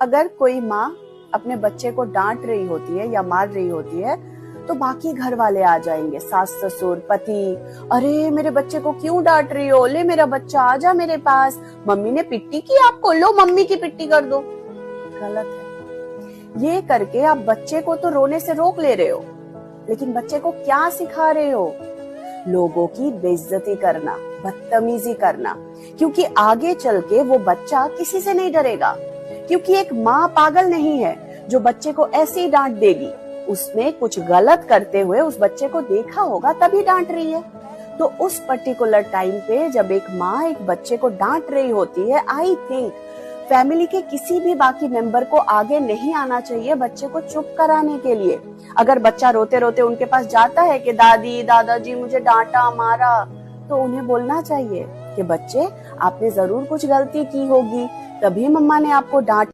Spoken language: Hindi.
अगर कोई माँ अपने बच्चे को डांट रही होती है या मार रही होती है तो बाकी घर वाले आ जाएंगे, सास ससुर पति। अरे मेरे बच्चे को क्यों डांट रही हो, ले मेरा बच्चा आजा मेरे पास, मम्मी ने पिट्टी की आपको, लो मम्मी की पिट्टी कर दो। गलत है। ये करके आप बच्चे को तो रोने से रोक ले रहे हो, लेकिन बच्चे को क्या सिखा रहे हो? लोगों की बेइज्जती करना, बदतमीजी करना, क्योंकि आगे चल के वो बच्चा किसी से नहीं डरेगा। क्योंकि एक माँ पागल नहीं है जो बच्चे को ऐसे ही डांट देगी, उसने कुछ गलत करते हुए उस बच्चे को देखा होगा तभी डांट रही है। तो उस पर्टिकुलर टाइम पे जब एक माँ एक बच्चे को डांट रही होती है, आई थिंक फैमिली के किसी भी बाकी मेंबर को आगे नहीं आना चाहिए बच्चे को चुप कराने के लिए। अगर बच्चा रोते रोते उनके पास जाता है कि दादी दादाजी मुझे डांटा मारा, तो उन्हें बोलना चाहिए कि बच्चे आपने जरूर कुछ गलती की होगी, तभी मम्मा ने आपको डांट